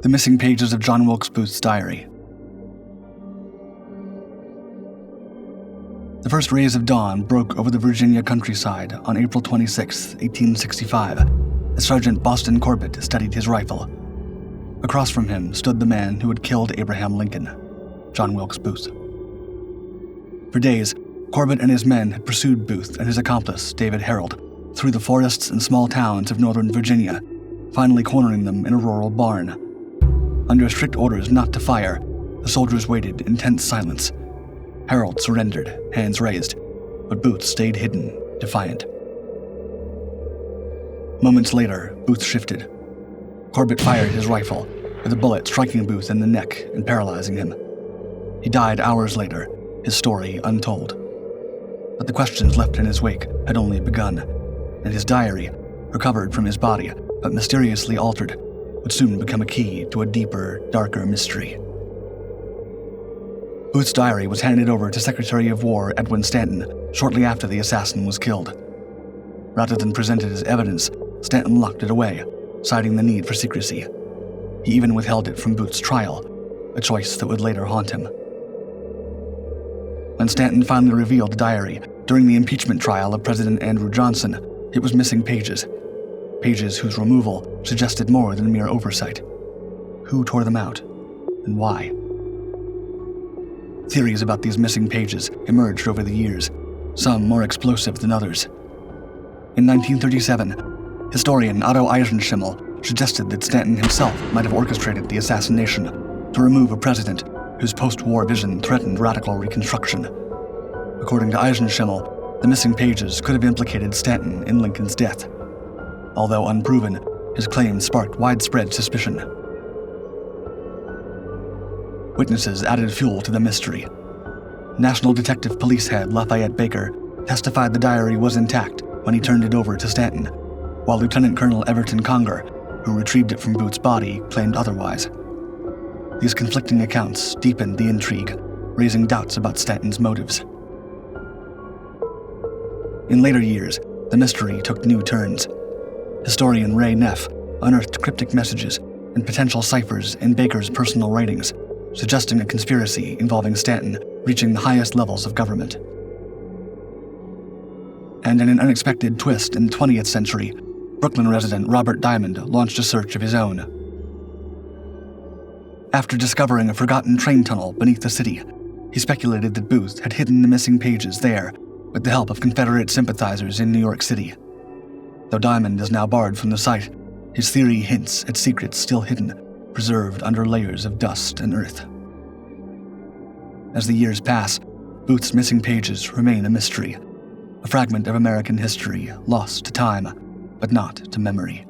The missing pages of John Wilkes Booth's diary. The first rays of dawn broke over the Virginia countryside on April 26, 1865, as Sergeant Boston Corbett steadied his rifle. Across from him stood the man who had killed Abraham Lincoln, John Wilkes Booth. For days, Corbett and his men had pursued Booth and his accomplice, David Harold, through the forests and small towns of northern Virginia, finally cornering them in a rural barn. Under strict orders not to fire, the soldiers waited in tense silence. Harold surrendered, hands raised, but Booth stayed hidden, defiant. Moments later, Booth shifted. Corbett fired his rifle, with a bullet striking Booth in the neck and paralyzing him. He died hours later, his story untold. But the questions left in his wake had only begun, and his diary, recovered from his body but mysteriously altered, would soon become a key to a deeper, darker mystery. Booth's diary was handed over to Secretary of War Edwin Stanton shortly after the assassin was killed. Rather than present it as evidence, Stanton locked it away, citing the need for secrecy. He even withheld it from Booth's trial, a choice that would later haunt him. When Stanton finally revealed the diary during the impeachment trial of President Andrew Johnson, it was missing pages. Pages whose removal suggested more than mere oversight. Who tore them out, and why? Theories about these missing pages emerged over the years, some more explosive than others. In 1937, historian Otto Eisenschimmel suggested that Stanton himself might have orchestrated the assassination to remove a president whose post-war vision threatened radical reconstruction. According to Eisenschimmel, the missing pages could have implicated Stanton in Lincoln's death. Although unproven, his claims sparked widespread suspicion. Witnesses added fuel to the mystery. National Detective Police head Lafayette Baker testified the diary was intact when he turned it over to Stanton, while Lieutenant Colonel Everton Conger, who retrieved it from Booth's body, claimed otherwise. These conflicting accounts deepened the intrigue, raising doubts about Stanton's motives. In later years, the mystery took new turns. Historian Ray Neff unearthed cryptic messages and potential ciphers in Baker's personal writings, suggesting a conspiracy involving Stanton reaching the highest levels of government. And in an unexpected twist in the 20th century, Brooklyn resident Robert Diamond launched a search of his own. After discovering a forgotten train tunnel beneath the city, he speculated that Booth had hidden the missing pages there with the help of Confederate sympathizers in New York City. Though Diamond is now barred from the site, his theory hints at secrets still hidden, preserved under layers of dust and earth. As the years pass, Booth's missing pages remain a mystery, a fragment of American history lost to time, but not to memory.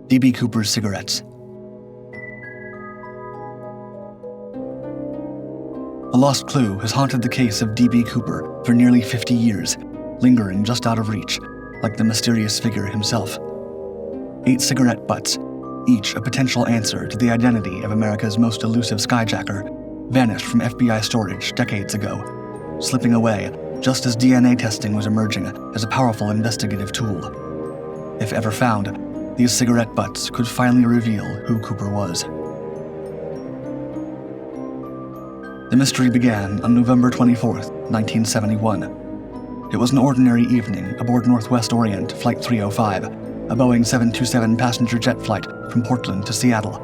D.B. Cooper's cigarettes. A lost clue has haunted the case of D.B. Cooper for nearly 50 years, lingering just out of reach, like the mysterious figure himself. 8 cigarette butts, each a potential answer to the identity of America's most elusive skyjacker, vanished from FBI storage decades ago, slipping away just as DNA testing was emerging as a powerful investigative tool. If ever found, these cigarette butts could finally reveal who Cooper was. The mystery began on November 24, 1971. It was an ordinary evening aboard Northwest Orient Flight 305, a Boeing 727 passenger jet flight from Portland to Seattle,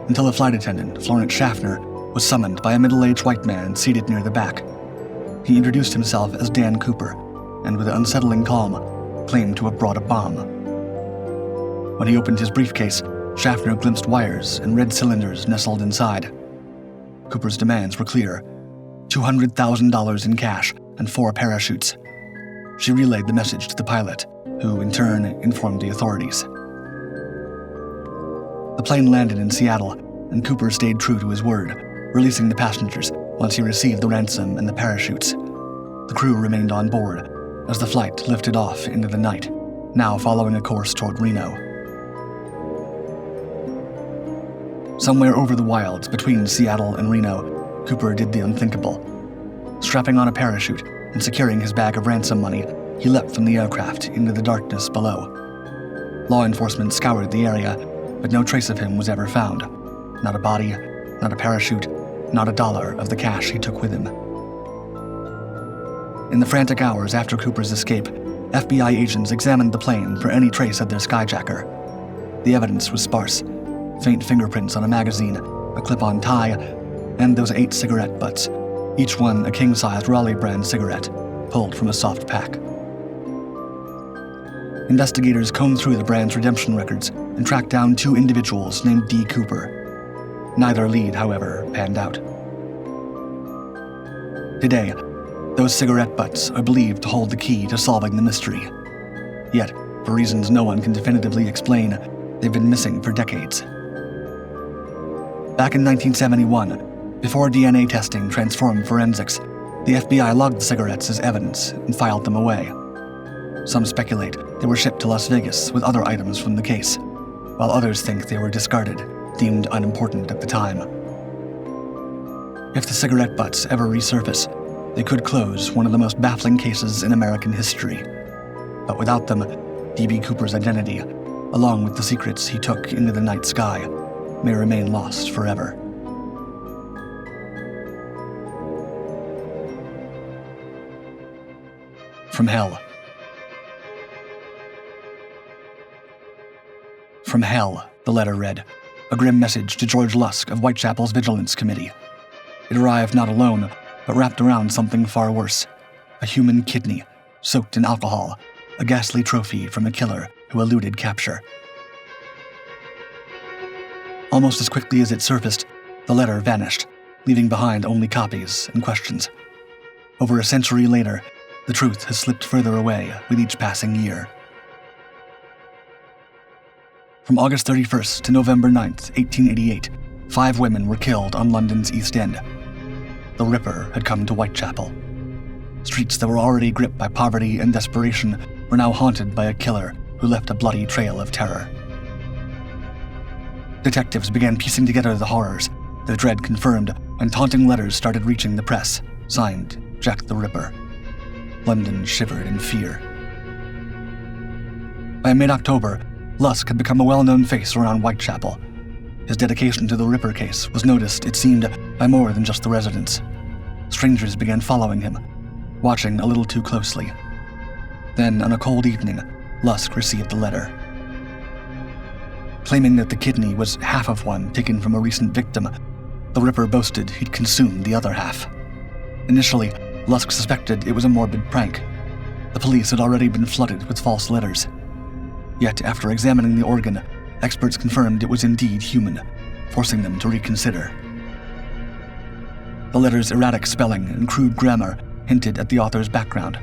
until the flight attendant, Florence Schaffner, was summoned by a middle-aged white man seated near the back. He introduced himself as Dan Cooper, and with unsettling calm, claimed to have brought a bomb. When he opened his briefcase, Schaffner glimpsed wires and red cylinders nestled inside. Cooper's demands were clear: $200,000 in cash and 4 parachutes. She relayed the message to the pilot, who in turn informed the authorities. The plane landed in Seattle, and Cooper stayed true to his word, releasing the passengers once he received the ransom and the parachutes. The crew remained on board as the flight lifted off into the night, now following a course toward Reno. Somewhere over the wilds between Seattle and Reno, Cooper did the unthinkable. strapping on a parachute and securing his bag of ransom money, he leapt from the aircraft into the darkness below. Law enforcement scoured the area, but no trace of him was ever found. Not a body, not a parachute, not $1 of the cash he took with him. In the frantic hours after Cooper's escape, FBI agents examined the plane for any trace of their skyjacker. The evidence was sparse. Faint fingerprints on a magazine, a clip-on tie, and those 8 cigarette butts, each one a king-sized Raleigh brand cigarette, pulled from a soft pack. Investigators combed through the brand's redemption records and tracked down 2 individuals named D. Cooper. Neither lead, however, panned out. Today, those cigarette butts are believed to hold the key to solving the mystery. Yet, for reasons no one can definitively explain, they've been missing for decades. Back in 1971, before DNA testing transformed forensics, the FBI logged the cigarettes as evidence and filed them away. Some speculate they were shipped to Las Vegas with other items from the case, while others think they were discarded, deemed unimportant at the time. If the cigarette butts ever resurface, they could close one of the most baffling cases in American history. But without them, D.B. Cooper's identity, along with the secrets he took into the night sky, may remain lost forever. From Hell. From hell, the letter read, a grim message to George Lusk of Whitechapel's Vigilance Committee. It arrived not alone, but wrapped around something far worse, a human kidney, soaked in alcohol, a ghastly trophy from a killer who eluded capture. Almost as quickly as it surfaced, the letter vanished, leaving behind only copies and questions. Over a century later, the truth has slipped further away with each passing year. From August 31st to November 9th, 1888, 5 women were killed on London's East End. The Ripper had come to Whitechapel. Streets that were already gripped by poverty and desperation were now haunted by a killer who left a bloody trail of terror. Detectives began piecing together the horrors, their dread confirmed when taunting letters started reaching the press, signed Jack the Ripper. London shivered in fear. By mid-October, Lusk had become a well-known face around Whitechapel. His dedication to the Ripper case was noticed, it seemed, by more than just the residents. Strangers began following him, watching a little too closely. Then, on a cold evening, Lusk received a letter. Claiming that the kidney was half of one taken from a recent victim, the Ripper boasted he'd consumed the other half. Initially, Lusk suspected it was a morbid prank. The police had already been flooded with false letters. Yet, after examining the organ, experts confirmed it was indeed human, forcing them to reconsider. The letter's erratic spelling and crude grammar hinted at the author's background.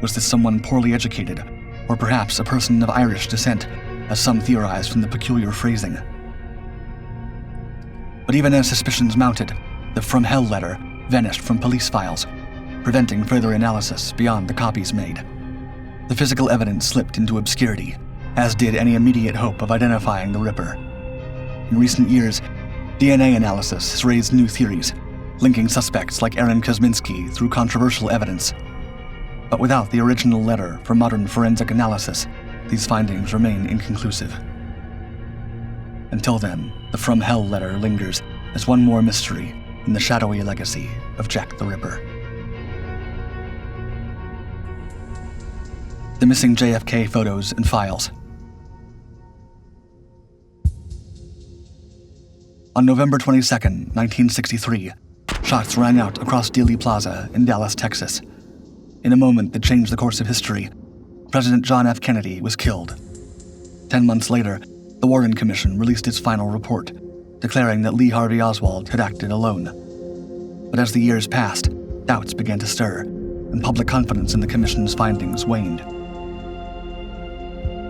Was this someone poorly educated, or perhaps a person of Irish descent, as some theorized from the peculiar phrasing? But even as suspicions mounted, the From Hell letter vanished from police files, preventing further analysis beyond the copies made. The physical evidence slipped into obscurity, as did any immediate hope of identifying the Ripper. In recent years, DNA analysis has raised new theories, linking suspects like Aaron Kosminski through controversial evidence. But without the original letter for modern forensic analysis, these findings remain inconclusive. Until then, the From Hell letter lingers as one more mystery in the shadowy legacy of Jack the Ripper. The missing JFK photos and files. On November 22, 1963, shots rang out across Dealey Plaza in Dallas, Texas. In a moment that changed the course of history, President John F. Kennedy was killed. 10 months later, the Warren Commission released its final report, declaring that Lee Harvey Oswald had acted alone. But as the years passed, doubts began to stir, and public confidence in the Commission's findings waned.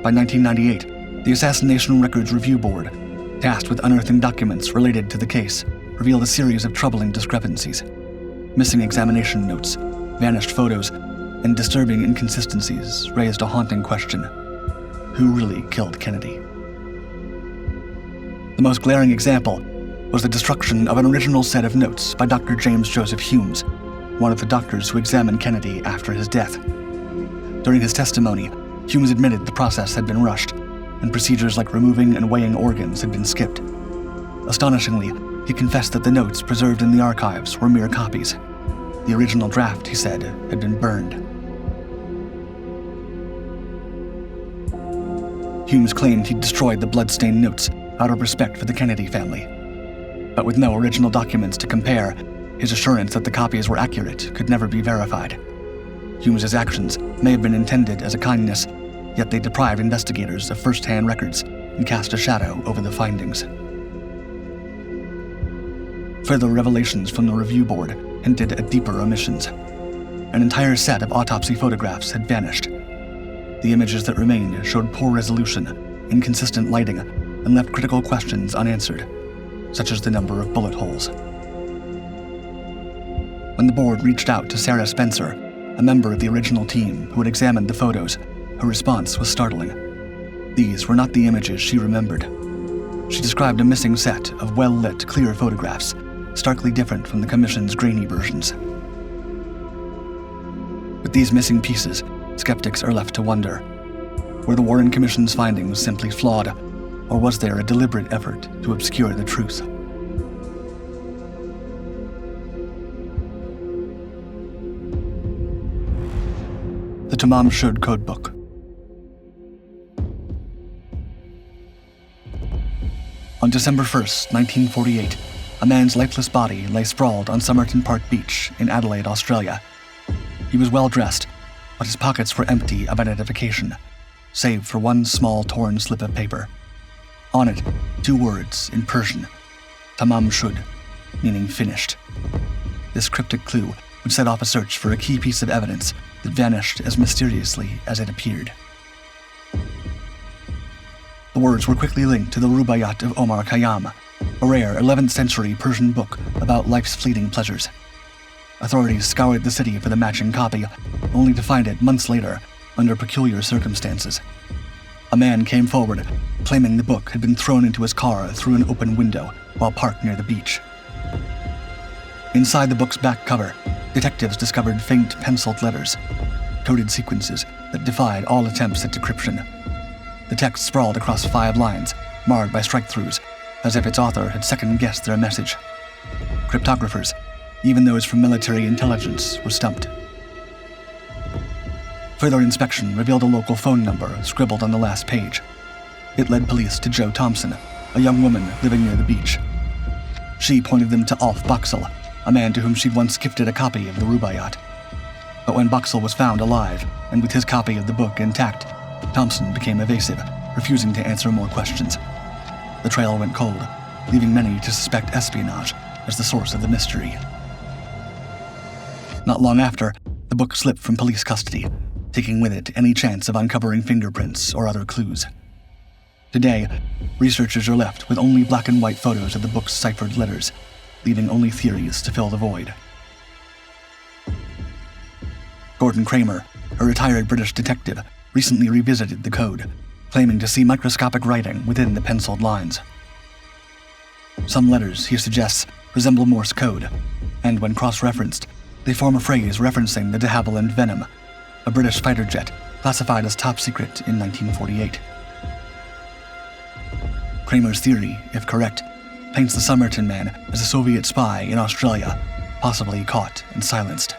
By 1998, the Assassination Records Review Board, tasked with unearthing documents related to the case, revealed a series of troubling discrepancies. Missing examination notes, vanished photos, and disturbing inconsistencies raised a haunting question: who really killed Kennedy? The most glaring example was the destruction of an original set of notes by Dr. James Joseph Humes, one of the doctors who examined Kennedy after his death. During his testimony, Humes admitted the process had been rushed, and procedures like removing and weighing organs had been skipped. Astonishingly, he confessed that the notes preserved in the archives were mere copies. The original draft, he said, had been burned. Humes claimed he'd destroyed the blood-stained notes out of respect for the Kennedy family. But with no original documents to compare, his assurance that the copies were accurate could never be verified. Humes's actions may have been intended as a kindness, yet they deprived investigators of first-hand records and cast a shadow over the findings. Further revelations from the review board hinted at deeper omissions. An entire set of autopsy photographs had vanished. The images that remained showed poor resolution, inconsistent lighting, and left critical questions unanswered, such as the number of bullet holes. When the board reached out to Sarah Spencer, a member of the original team who had examined the photos, her response was startling. These were not the images she remembered. She described a missing set of well-lit, clear photographs, starkly different from the Commission's grainy versions. With these missing pieces, skeptics are left to wonder, were the Warren Commission's findings simply flawed, or was there a deliberate effort to obscure the truth? The Tamam Codebook. On December 1st, 1948, a man's lifeless body lay sprawled on Somerton Park Beach in Adelaide, Australia. He was well dressed, but his pockets were empty of identification, save for one small torn slip of paper. On it, 2 words in Persian, Tamam, meaning finished. This cryptic clue would set off a search for a key piece of evidence that vanished as mysteriously as it appeared. The words were quickly linked to the Rubaiyat of Omar Khayyam, a rare 11th century Persian book about life's fleeting pleasures. Authorities scoured the city for the matching copy, only to find it months later under peculiar circumstances. A man came forward, claiming the book had been thrown into his car through an open window while parked near the beach. Inside the book's back cover, detectives discovered faint penciled letters, coded sequences that defied all attempts at decryption. The text sprawled across 5 lines, marred by strike-throughs, as if its author had second-guessed their message. Cryptographers, even those from military intelligence, were stumped. Further inspection revealed a local phone number scribbled on the last page. It led police to Jo Thompson, a young woman living near the beach. She pointed them to Alf Boxall, a man to whom she'd once gifted a copy of the Rubaiyat. But when Boxall was found alive, and with his copy of the book intact, Thompson became evasive, refusing to answer more questions. The trail went cold, leaving many to suspect espionage as the source of the mystery. Not long after, the book slipped from police custody, taking with it any chance of uncovering fingerprints or other clues. Today, researchers are left with only black and white photos of the book's ciphered letters, leaving only theories to fill the void. Gordon Kramer, a retired British detective, recently revisited the code, claiming to see microscopic writing within the penciled lines. Some letters, he suggests, resemble Morse code, and when cross-referenced, they form a phrase referencing the de Havilland Venom, a British fighter jet classified as top secret in 1948. Kramer's theory, if correct, paints the Somerton man as a Soviet spy in Australia, possibly caught and silenced.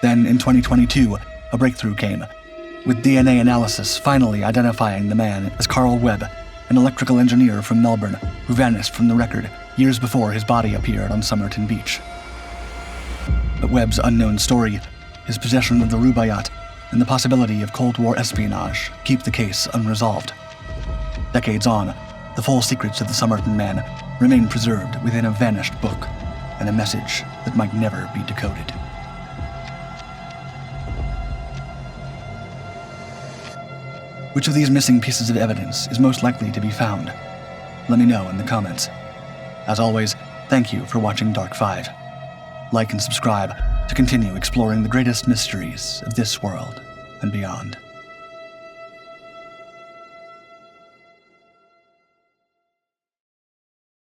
Then, in 2022, a breakthrough came, with DNA analysis finally identifying the man as Carl Webb, an electrical engineer from Melbourne who vanished from the record years before his body appeared on Somerton Beach. But Webb's unknown story, his possession of the Rubaiyat, and the possibility of Cold War espionage keep the case unresolved. Decades on, the full secrets of the Somerton man remain preserved within a vanished book and a message that might never be decoded. Which of these missing pieces of evidence is most likely to be found? Let me know in the comments. As always, thank you for watching Dark 5. Like and subscribe to continue exploring the greatest mysteries of this world and beyond.